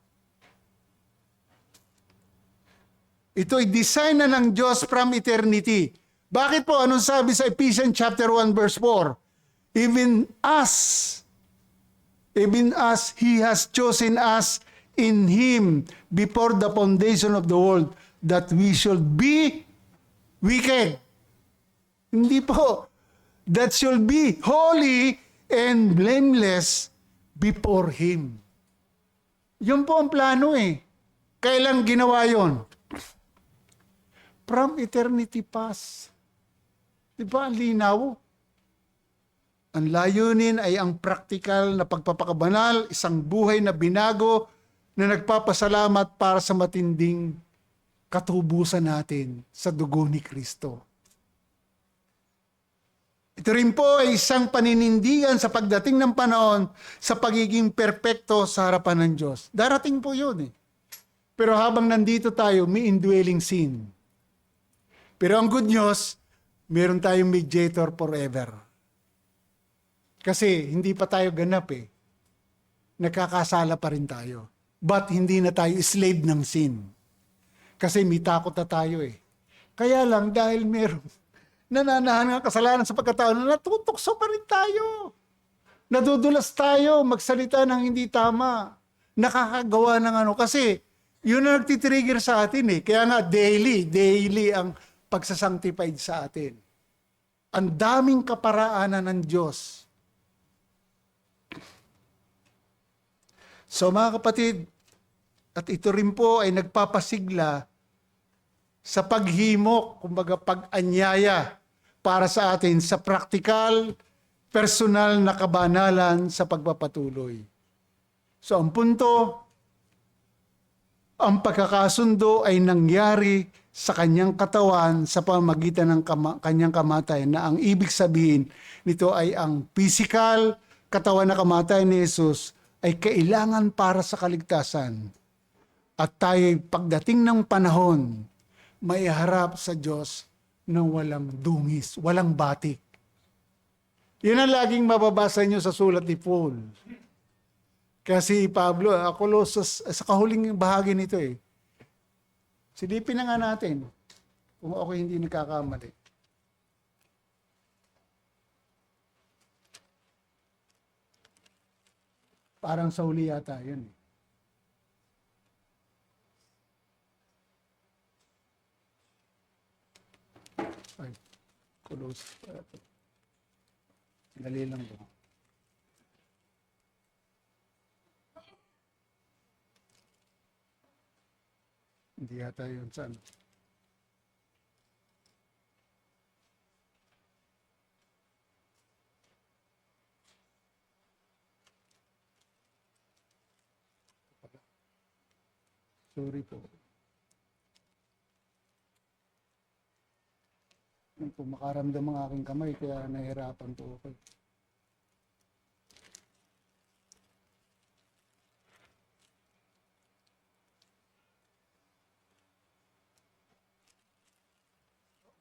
Ito ay design na ng Diyos from eternity. Bakit po? Anong sabi sa Ephesians chapter 1 verse 4? Even as He has chosen us in Him before the foundation of the world, that we should be wicked. Hindi po. That should be holy and blameless before Him. Yun po ang plano eh. Kailan ginawa yon? From eternity past. Di ba ang linaw? Ang layunin ay ang praktikal na pagpapakabanal, isang buhay na binago na nagpapasalamat para sa matinding katubusan natin sa dugo ni Kristo. Ito rin po ay isang paninindigan sa pagdating ng panahon sa pagiging perpekto sa harapan ng Diyos. Darating po yun eh. Pero habang nandito tayo, may indwelling sin. Pero ang good news, meron tayong mediator forever. Kasi hindi pa tayo ganap eh. Nagkakasala pa rin tayo. But hindi na tayo slave ng sin. Kasi may takot na tayo eh. Kaya lang dahil meron nananahan ng kasalanan sa pagkatao na natutokso pa rin tayo. Nadudulas tayo magsalita ng hindi tama. Nakakagawa ng kasi yun ang nagtitrigger sa atin eh. Kaya nga daily ang pagsasanctified sa atin. Ang daming kaparaanan ng Diyos. So mga kapatid, at ito rin po ay nagpapasigla sa paghimok, kumbaga pag-anyaya para sa atin sa praktikal, personal na kabanalan sa pagpapatuloy. So ang punto, ang pagkakasundo ay nangyari sa kanyang katawan sa pamamagitan ng kanyang kamatayan na ang ibig sabihin nito ay ang physical katawan na kamatayan ni Jesus ay kailangan para sa kaligtasan. At tayo pagdating ng panahon, may harap sa Diyos ng walang dungis, walang batik. Yun ang laging mababasa nyo sa sulat ni Paul. Kasi Pablo, sa kahuling bahagi nito eh. Silipin na nga natin kung ako hindi nagkakamali. Parang sa huli yata, yun eh. Ay, close. Dali lang po. Hindi yata yun saan. Sorry po. Hindi po makaramdam ang aking kamay kaya nahihirapan po ako.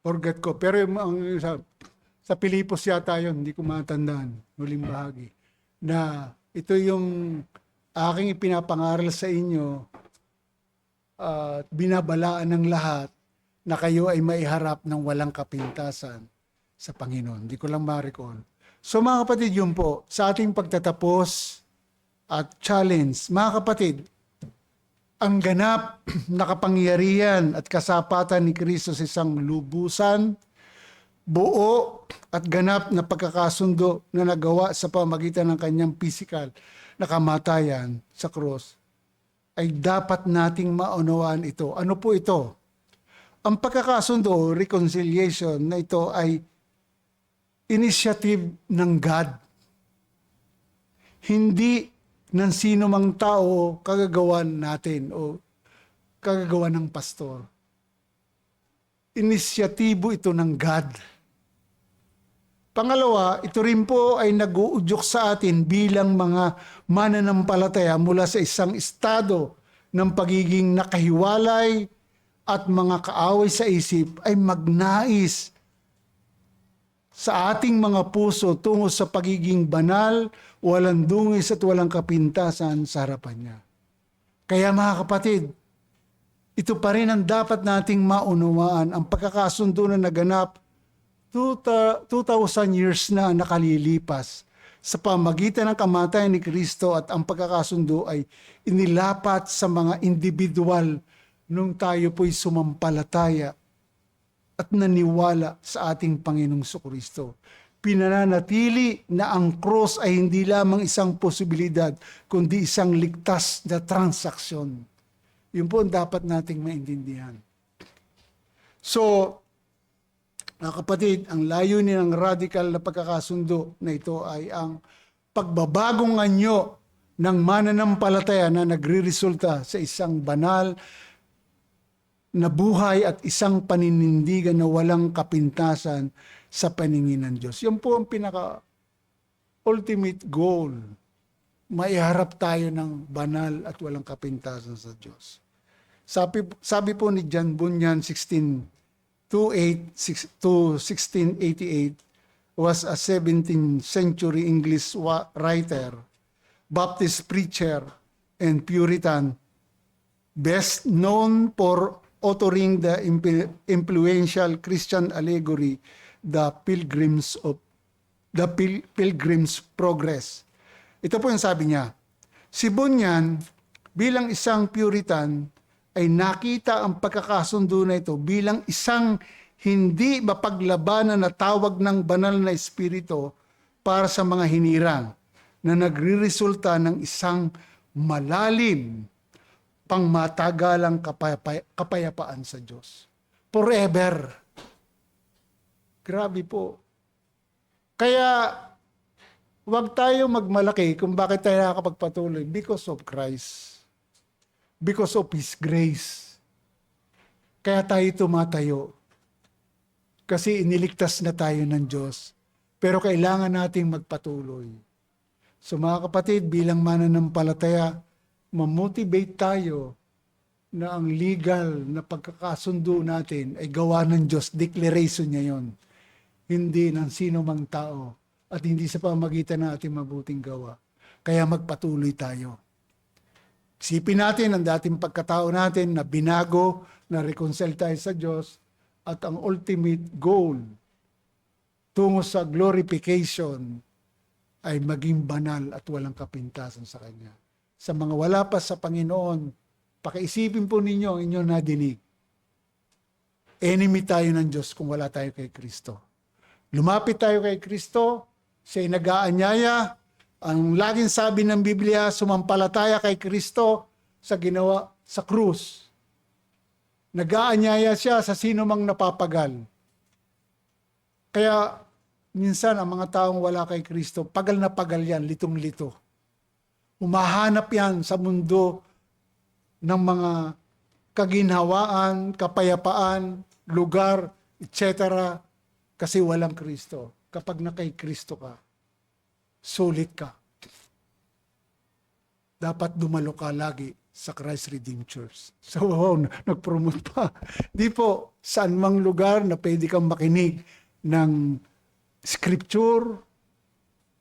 Forget ko. Pero sa Pilipos yata yun, hindi ko matandaan, huling bahagi, na ito yung aking ipinapangaral sa inyo at binabalaan ng lahat na kayo ay maiharap ng walang kapintasan sa Panginoon. Hindi ko lang ma-recall. So mga kapatid, yun po, sa ating pagtatapos at challenge, mga kapatid, ang ganap na kapangyarihan at kasapatan ni Kristo sa isang lubusan, buo at ganap na pagkakasundo na nagawa sa pamagitan ng kanyang physical na kamatayan sa krus, ay dapat nating maunawaan ito. Ano po ito? Ang pagkakasundo, reconciliation na ito ay initiative ng God. Hindi ng sino mang tao kagagawan natin o kagagawan ng pastor. Inisyatibo ito ng God. Pangalawa, ito rin po ay nag-uudyok sa atin bilang mga mananampalataya mula sa isang estado ng pagiging nakahiwalay at mga kaaway sa isip ay magnais sa ating mga puso tungo sa pagiging banal, walang dungis at walang kapintasan sa harapan niya. Kaya mga kapatid, ito pa rin ang dapat nating maunawaan, ang pagkakasundo na naganap 2,000 years na nakalilipas sa pamagitan ng kamatayan ni Kristo at ang pagkakasundo ay inilapat sa mga individual nung tayo po'y sumampalataya at naniwala sa ating Panginoong Kristo. Pinananatili na ang cross ay hindi lamang isang posibilidad, kundi isang ligtas na transaksyon. Yun po ang dapat nating maintindihan. So, mga kapatid, ang layunin ng radical na pagkakasundo na ito ay ang pagbabagong anyo ng mananampalataya na nagre-resulta sa isang banal na buhay at isang paninindigan na walang kapintasan sa paningin ng Diyos. Yan po ang pinaka-ultimate goal. Maiharap tayo ng banal at walang kapintasan sa Diyos. Sabi po ni John Bunyan, 1688, was a 17th century English writer, Baptist preacher, and Puritan, best known for authoring the influential Christian allegory, The Pilgrim's Progress. Ito po yung sabi niya. Si Bunyan, bilang isang Puritan, ay nakita ang pagkakasundo na ito bilang isang hindi mapaglabanan na tawag ng banal na espiritu para sa mga hinirang na nagre-resulta ng isang malalim pangmatagalang kapayapaan sa Diyos. Forever. Grabe po. Kaya, huwag tayo magmalaki kung bakit tayo nakakapagpatuloy. Because of Christ. Because of His grace. Kaya tayo tumatayo. Kasi iniligtas na tayo ng Diyos. Pero kailangan nating magpatuloy. So mga kapatid, bilang mananampalataya, mamotivate tayo na ang legal na pagkakasundo natin ay gawa ng Diyos. Declaration niya yon. Hindi ng sino mang tao at hindi sa pamagitan ng ating mabuting gawa. Kaya magpatuloy tayo. Isipin natin ang dating pagkatao natin na binago, na reconcile tayo sa Diyos at ang ultimate goal tungo sa glorification ay maging banal at walang kapintasan sa Kanya. Sa mga wala pa sa Panginoon, pakiisipin po ninyo ang inyong nadinig. Enemy tayo ng Diyos kung wala tayo kay Kristo. Lumapit tayo kay Kristo, Siya'y nag-aanyaya. Ang laging sabi ng Biblia, sumampalataya kay Kristo sa ginawa sa krus. Nag-aanyaya siya sa sino mang napapagal. Kaya minsan ang mga taong wala kay Kristo, pagal na pagal yan, litong-lito. Humahanap yan sa mundo ng mga kaginhawaan, kapayapaan, lugar, etc. Kasi walang Kristo. Kapag na kay Kristo ka, sulit ka. Dapat dumalo ka lagi sa Christ Redeemed Church. So, nag-promote pa. Di po, saan mang lugar na pwede kang makinig ng scripture,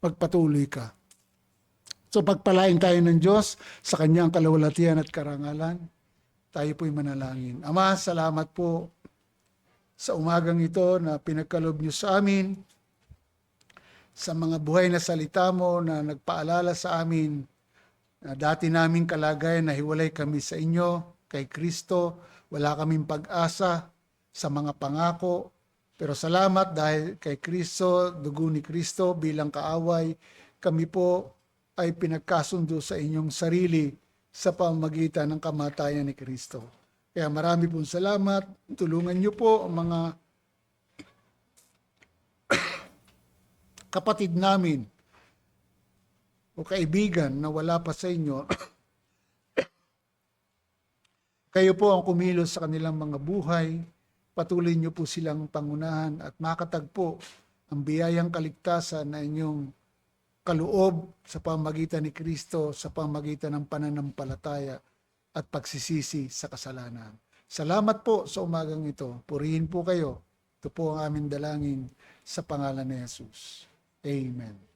magpatuloy ka. So, pagpalain tayo ng Diyos sa kanyang kalawalatian at karangalan, tayo po'y manalangin. Ama, salamat po sa umagang ito na pinagkaloob niyo sa amin, sa mga buhay na salita mo na nagpaalala sa amin na dati naming kalagayan na hiwalay kami sa inyo, kay Kristo, wala kaming pag-asa sa mga pangako. Pero salamat dahil kay Kristo, dugo ni Kristo bilang kaaway, kami po ay pinagkasundo sa inyong sarili sa pamamagitan ng kamatayan ni Kristo. Kaya marami pong salamat. Tulungan niyo po ang mga kapatid namin o kaibigan na wala pa sa inyo. Kayo po ang kumilos sa kanilang mga buhay. Patuloy niyo po silang pangunahan at makatagpo ang biyayang kaligtasan na inyong kaloob sa pamamagitan ni Kristo, sa pamamagitan ng pananampalataya at pagsisisi sa kasalanan. Salamat po sa umagang ito. Purihin po kayo. Ito po ang aming dalangin sa pangalan ni Jesus. Amen.